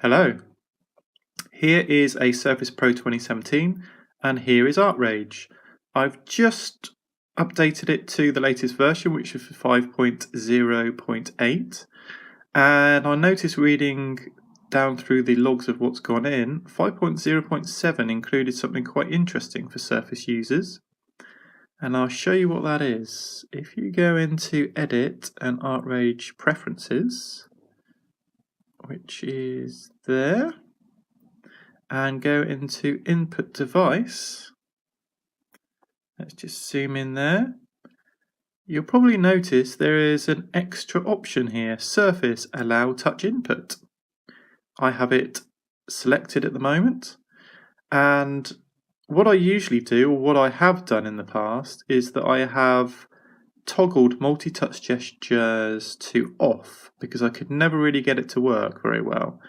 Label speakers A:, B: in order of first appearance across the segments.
A: Hello, here is a Surface Pro 2017 and here is ArtRage. I've just updated it to the latest version, which is 5.0.8, and I noticed reading down through the logs of what's gone in, 5.0.7 included something quite interesting for Surface users, and I'll show you what that is. If you go into Edit and ArtRage Preferences, which is there, and go into Input Device, let's just zoom in there. You'll probably notice there is an extra option here, Surface Allow Touch Input. I have it selected at the moment, and what I usually do, or what I have done in the past, is that I have toggled multi-touch gestures to off because I could never really get it to work very well.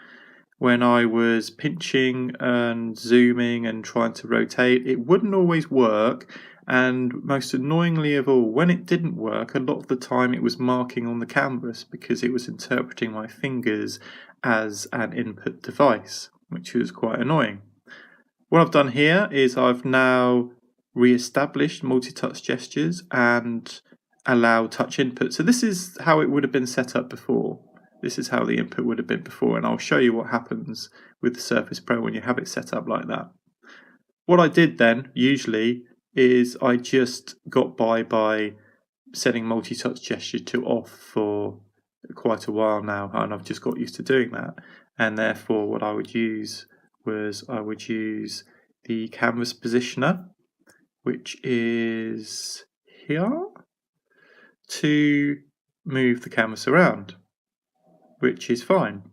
A: When I was pinching and zooming and trying to rotate, it wouldn't always work, and most annoyingly of all, when it didn't work, a lot of the time it was marking on the canvas because it was interpreting my fingers as an input device, which was quite annoying. What I've done here is I've now re-established multi-touch gestures and allow touch input. So this is how it would have been set up before. This is how the input would have been before, and I'll show you what happens with the Surface Pro when you have it set up like that. What I did then, usually, is I just got by setting multi-touch gesture to off for quite a while now, and I've just got used to doing that. And therefore what I would use was I would use the canvas positioner, which is here, to move the canvas around, which is fine.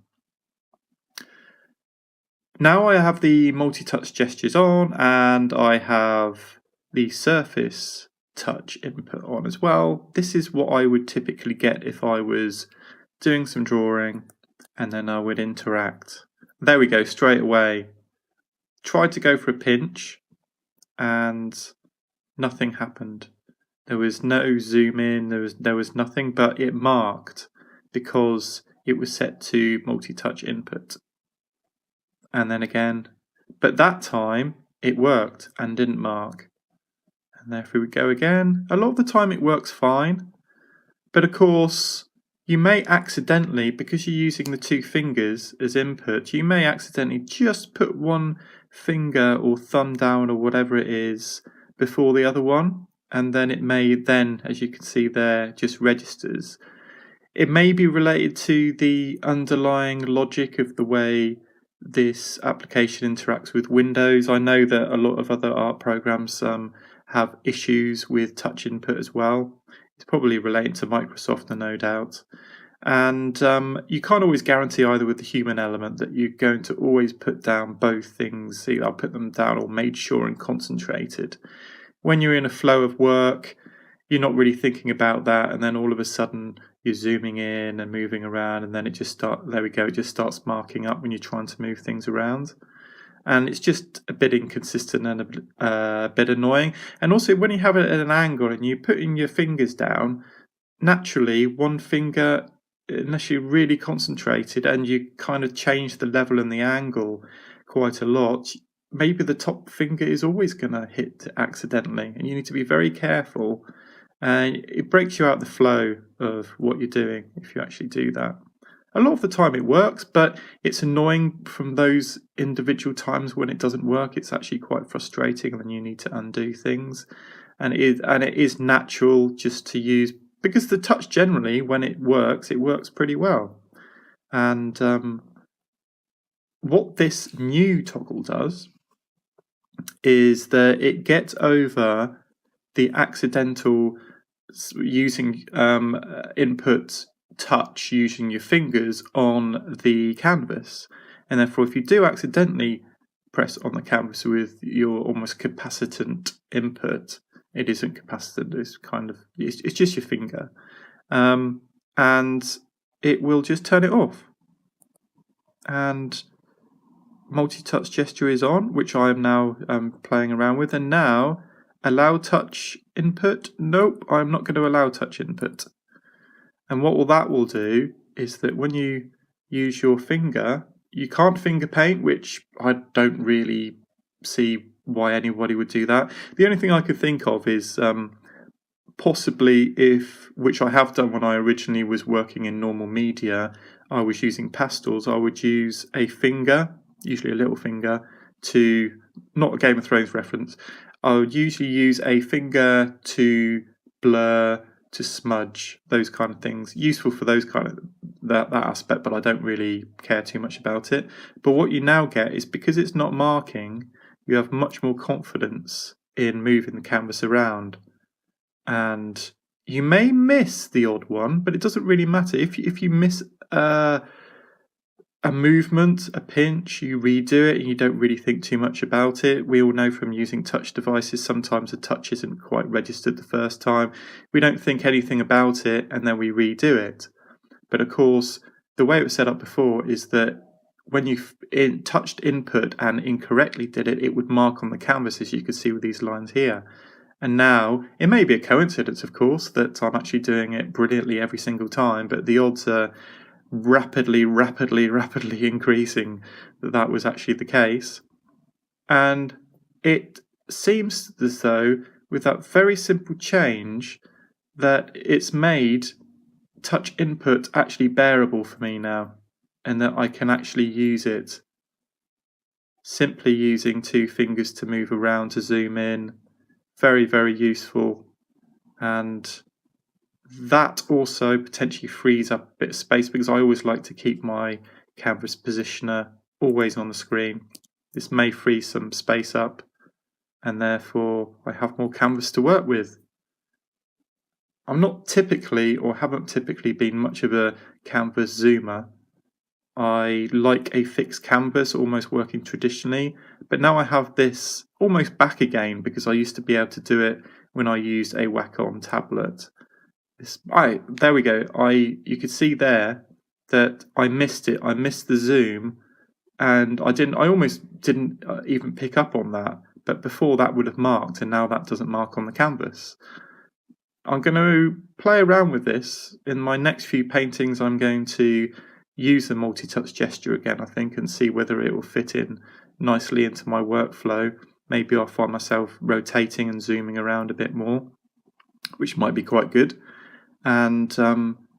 A: Now I have the multi-touch gestures on, and I have the surface touch input on as well. This is what I would typically get if I was doing some drawing and then I would interact. There we go, straight away. Tried to go for a pinch and nothing happened. There was no zoom in, there was nothing, but it marked because it was set to multi-touch input. And then again, but that time it worked and didn't mark. And there we go again. A lot of the time it works fine, but of course you may accidentally, because you're using the two fingers as input, you may accidentally just put one finger or thumb down or whatever it is before the other one, and then it may then, as you can see there, just registers. It may be related to the underlying logic of the way this application interacts with Windows. I know that a lot of other art programs have issues with touch input as well. It's probably related to Microsoft, no doubt. And you can't always guarantee either with the human element that you're going to always put down both things. See, I'll put them down or made sure and concentrated. When you're in a flow of work, you're not really thinking about that, and then all of a sudden you're zooming in and moving around, and then it just starts marking up when you're trying to move things around. And it's just a bit inconsistent and a bit annoying. And also when you have it at an angle and you're putting your fingers down, naturally one finger, unless you're really concentrated and you kind of change the level and the angle quite a lot, maybe the top finger is always going to hit accidentally, and you need to be very careful. And it breaks you out the flow of what you're doing if you actually do that. A lot of the time it works, but it's annoying from those individual times when it doesn't work. It's actually quite frustrating, and then you need to undo things. And it is natural just to use, because the touch generally, when it works pretty well. And what this new toggle does is that it gets over the accidental using input touch using your fingers on the canvas, and therefore if you do accidentally press on the canvas with your almost capacitant input, it isn't capacitant, it's just your finger, and it will just turn it off. And multi-touch gesture is on, which I am now playing around with, and now allow touch input. Nope, I'm not going to allow touch input. And what that will do is that when you use your finger You can't finger paint, which I don't really see why anybody would do that. The only thing I could think of is possibly which I have done when I originally was working in normal media, I was using pastels, I would use a finger, usually a little finger, not a Game of Thrones reference, I would usually use a finger to blur, to smudge, those kind of things. Useful for those kind of that aspect, but I don't really care too much about it. But what you now get is, because it's not marking, you have much more confidence in moving the canvas around. And you may miss the odd one, but it doesn't really matter. If you miss a movement, a pinch, you redo it and you don't really think too much about it. We all know from using touch devices, sometimes a touch isn't quite registered the first time. We don't think anything about it and then we redo it. But of course, the way it was set up before is that when you touched input and incorrectly did it, it would mark on the canvas, as you can see with these lines here. And now, it may be a coincidence, of course, that I'm actually doing it brilliantly every single time, but the odds are rapidly increasing that was actually the case. And it seems as though, with that very simple change, that it's made touch input actually bearable for me now, and that I can actually use it simply using two fingers to move around, to zoom in. Very useful. And that also potentially frees up a bit of space, because I always like to keep my canvas positioner always on the screen. This may free some space up, and therefore I have more canvas to work with. I'm not typically, or haven't typically been much of a canvas zoomer. I like a fixed canvas, almost working traditionally, but now I have this almost back again, because I used to be able to do it when I used a Wacom tablet. There we go. You could see there that I missed it. I missed the zoom, and I almost didn't even pick up on that. But before, that would have marked, and now that doesn't mark on the canvas. I'm going to play around with this. In my next few paintings, I'm going to use the multi-touch gesture again, I think, and see whether it will fit in nicely into my workflow. Maybe I'll find myself rotating and zooming around a bit more, which might be quite good, and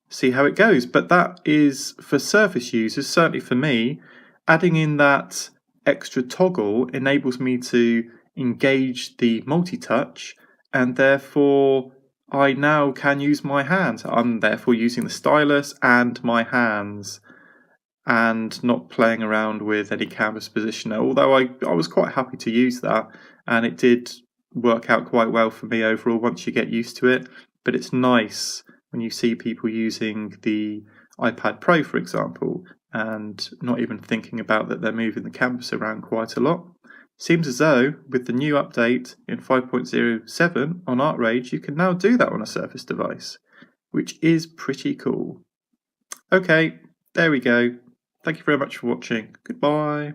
A: see how it goes. But that is for Surface users. Certainly for me, adding in that extra toggle enables me to engage the multi-touch, and therefore I now can use my hands. I'm therefore using the stylus and my hands, and not playing around with any canvas positioner, although I was quite happy to use that, and it did work out quite well for me overall once you get used to it. But it's nice when you see people using the iPad Pro, for example, and not even thinking about that they're moving the canvas around quite a lot. Seems as though with the new update in 5.07 on ArtRage, you can now do that on a Surface device, which is pretty cool. Okay, there we go. Thank you very much for watching. Goodbye.